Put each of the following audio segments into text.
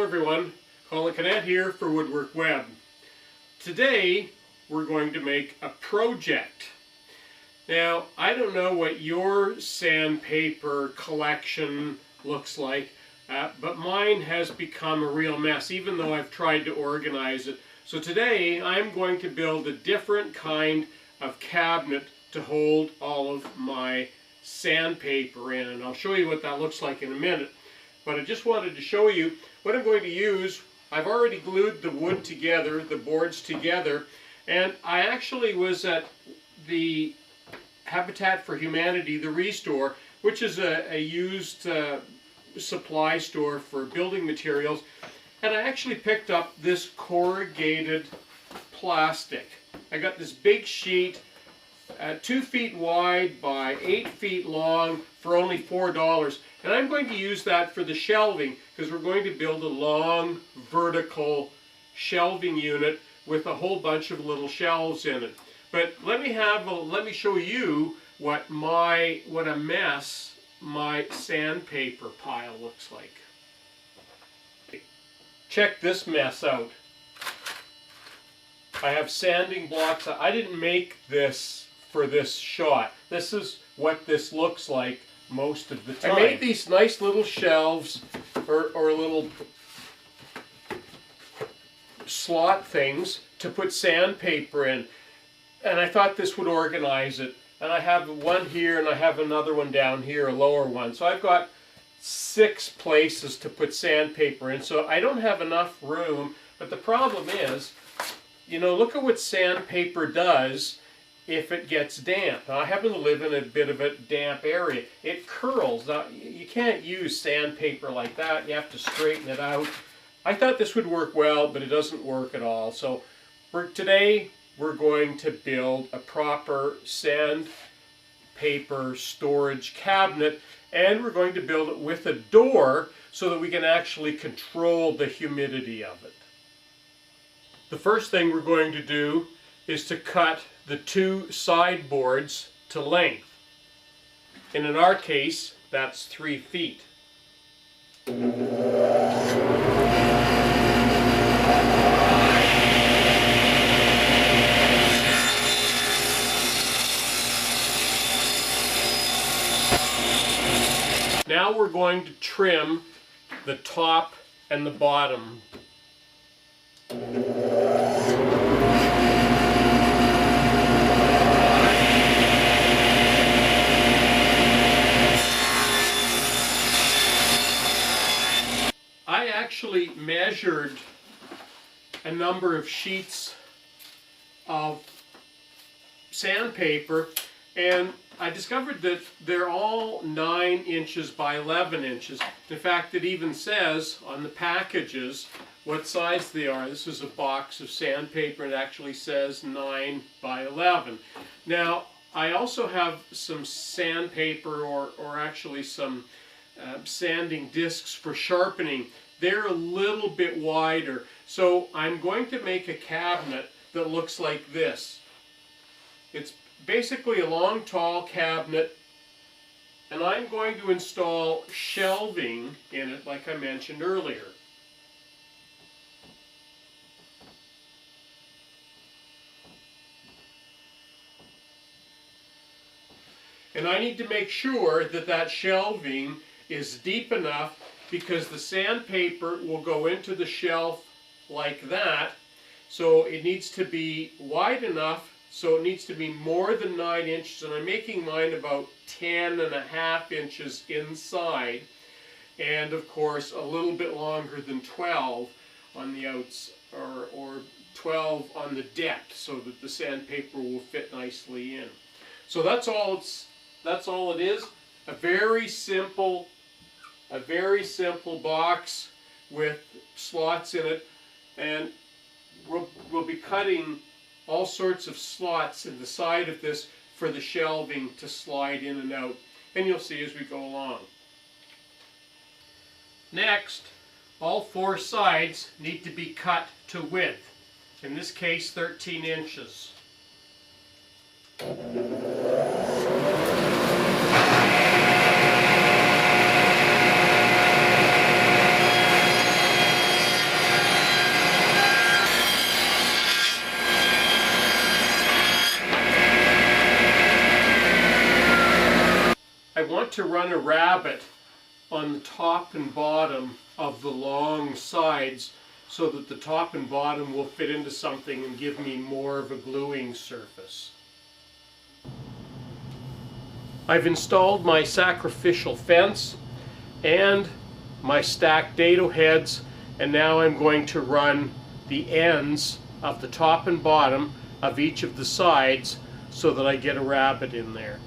everyone, Colin Cadet here for Woodwork Web. Today we're going to make a project. Now I don't know what your sandpaper collection looks like, but mine has become a real mess even though I've tried to organize it. So today I'm going to build a different kind of cabinet to hold all of my sandpaper in, and I'll show you what that looks like in a minute. But I just wanted to show you what I'm going to use. I've already glued the wood together, the boards together, and I actually was at the Habitat for Humanity, the Restore, which is a used supply store for building materials, and I actually picked up this corrugated plastic. I got this big sheet, 2 feet wide by 8 feet long for only $4. And I'm going to use that for the shelving because we're going to build a long vertical shelving unit with a whole bunch of little shelves in it. But let me show you what a mess my sandpaper pile looks like. Check this mess out. I have sanding blocks. I didn't make this for this shot. This is what this looks like most of the time. I made these nice little shelves or little slot things to put sandpaper in, and I thought this would organize it. And I have one here and I have another one down here, a lower one. So I've got 6 places to put sandpaper in. So I don't have enough room, but the problem is, you know, look at what sandpaper does if it gets damp. Now, I happen to live in a bit of a damp area. It curls. Now, you can't use sandpaper like that. You have to straighten it out. I thought this would work well, but it doesn't work at all. So today we're going to build a proper sandpaper storage cabinet, and we're going to build it with a door so that we can actually control the humidity of it. The first thing we're going to do is to cut the 2 sideboards to length. And in our case, that's 3 feet. Now we're going to trim the top and the bottom. I actually measured a number of sheets of sandpaper, and I discovered that they're all 9 inches by 11 inches. In fact, it even says on the packages what size they are. This is a box of sandpaper, and it actually says 9 by 11. Now, I also have some sandpaper, or actually some sanding discs for sharpening. They're a little bit wider. So I'm going to make a cabinet that looks like this. It's basically a long, tall cabinet, and I'm going to install shelving in it like I mentioned earlier. And I need to make sure that that shelving is deep enough, because the sandpaper will go into the shelf like that. So it needs to be wide enough, so it needs to be more than 9 inches, and I'm making mine about 10.5 inches inside, and of course a little bit longer than 12 on the outs, or 12 on the depth, so that the sandpaper will fit nicely in. So that's all it is. A very simple box with slots in it, and we'll be cutting all sorts of slots in the side of this for the shelving to slide in and out, and you'll see as we go along. Next, all 4 sides need to be cut to width, in this case 13 inches. to run a rabbet on the top and bottom of the long sides so that the top and bottom will fit into something and give me more of a gluing surface. I've installed my sacrificial fence and my stacked dado heads, and now I'm going to run the ends of the top and bottom of each of the sides so that I get a rabbet in there.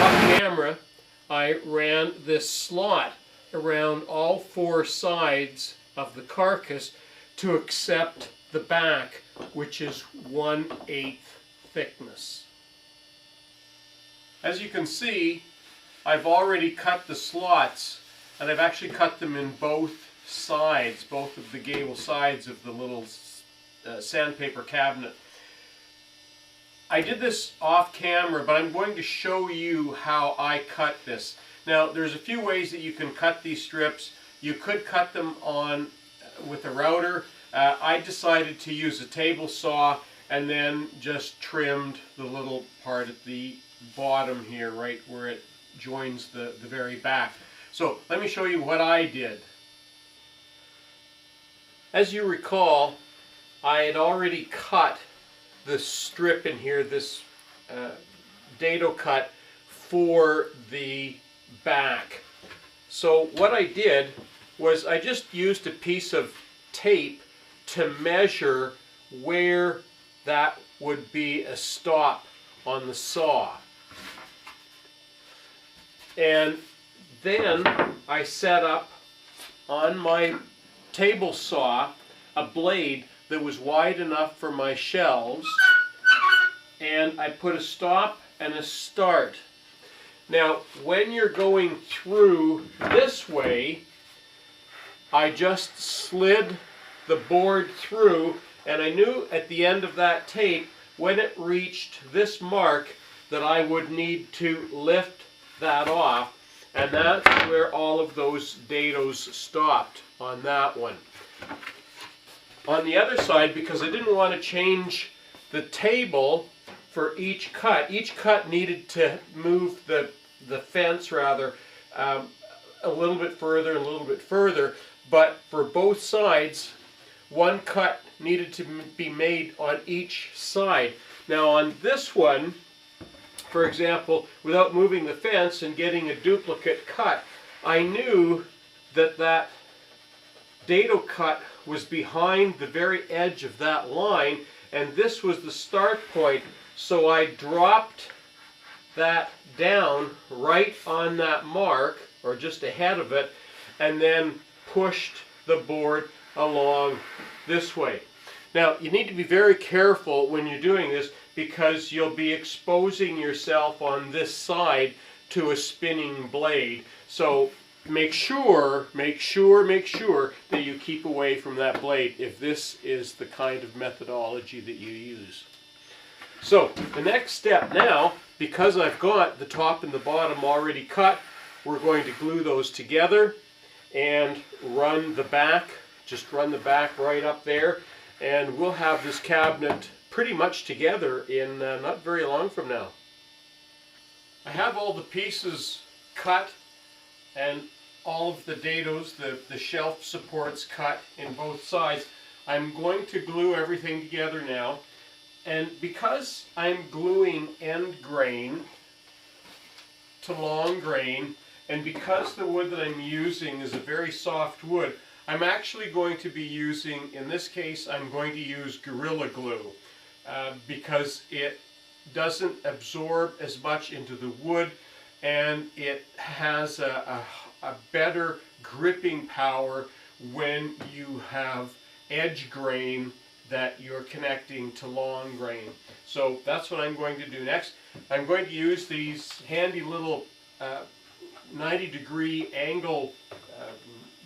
Off camera, I ran this slot around all four sides of the carcass to accept the back, which is 1/8 thickness. As you can see, I've already cut the slots, and I've actually cut them in both sides, both of the gable sides of the little sandpaper cabinet. I did this off camera, but I'm going to show you how I cut this. Now, there's a few ways that you can cut these strips. You could cut them on with a router. I decided to use a table saw and then just trimmed the little part at the bottom here, right where it joins the very back. So let me show you what I did. As you recall, I had already cut the strip in here, this dado cut for the back. So what I did was I just used a piece of tape to measure where that would be a stop on the saw. And then I set up on my table saw a blade that was wide enough for my shelves, and I put a stop and a start. Now, when you're going through this way, I just slid the board through, and I knew at the end of that tape, when it reached this mark, that I would need to lift that off, and that's where all of those dados stopped on that one. On the other side, because I didn't want to change the table for each cut needed to move the fence rather a little bit further and a little bit further, but for both sides, one cut needed to be made on each side. Now on this one, for example, without moving the fence and getting a duplicate cut, I knew that that dado cut was behind the very edge of that line, and this was the start point, so I dropped that down right on that mark, or just ahead of it, and then pushed the board along this way. Now, you need to be very careful when you're doing this, because you'll be exposing yourself on this side to a spinning blade. So make sure that you keep away from that blade if this is the kind of methodology that you use. So the next step now, because I've got the top and the bottom already cut, we're going to glue those together and run the back, just run the back right up there, and we'll have this cabinet pretty much together in not very long from now. I have all the pieces cut and all of the dados, the shelf supports cut in both sides. I'm going to glue everything together now, and because I'm gluing end grain to long grain, and because the wood that I'm using is a very soft wood, I'm actually going to be using, in this case, I'm going to use Gorilla Glue because it doesn't absorb as much into the wood, and it has a better gripping power when you have edge grain that you're connecting to long grain. So that's what I'm going to do next. I'm going to use these handy little 90-degree angle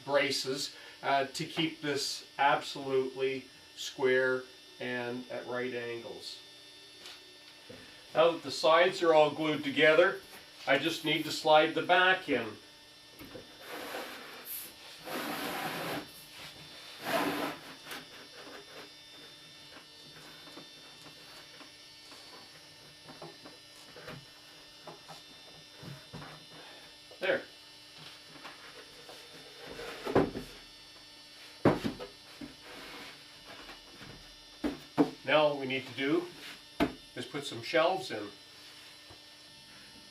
braces to keep this absolutely square and at right angles. Now that the sides are all glued together, I just need to slide the back in. There. Now all we need to do is put some shelves in.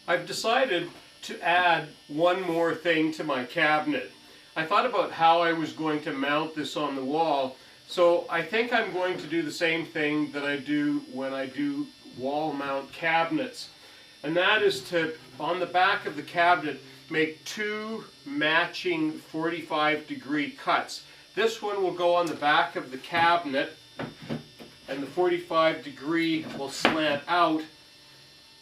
I've decided to add one more thing to my cabinet. I thought about how I was going to mount this on the wall, so I think I'm going to do the same thing that I do when I do wall mount cabinets. And that is to, on the back of the cabinet, make two matching 45-degree cuts. This one will go on the back of the cabinet, and the 45-degree will slant out.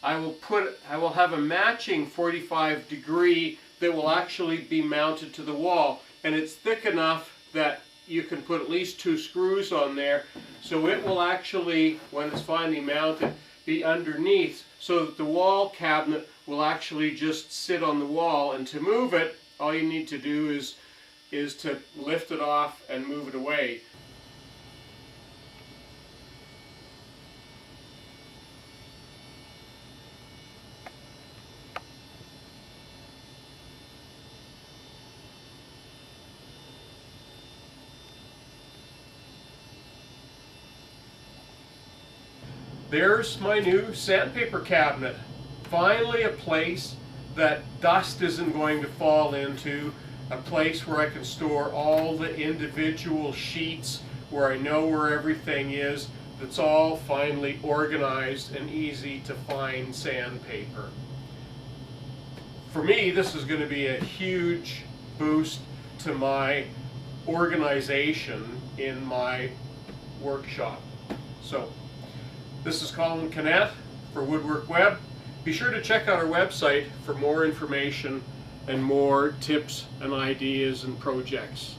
I will have a matching 45-degree that will actually be mounted to the wall, and it's thick enough that you can put at least 2 screws on there, so it will actually, when it's finally mounted, be underneath, so that the wall cabinet will actually just sit on the wall. And to move it, all you need to do is to lift it off and move it away. There's my new sandpaper cabinet. Finally a place that dust isn't going to fall into, a place where I can store all the individual sheets, where I know where everything is. That's all finally organized and easy to find sandpaper. For me, this is going to be a huge boost to my organization in my workshop. So, this is Colin Canet for Woodwork Web. Be sure to check out our website for more information and more tips and ideas and projects.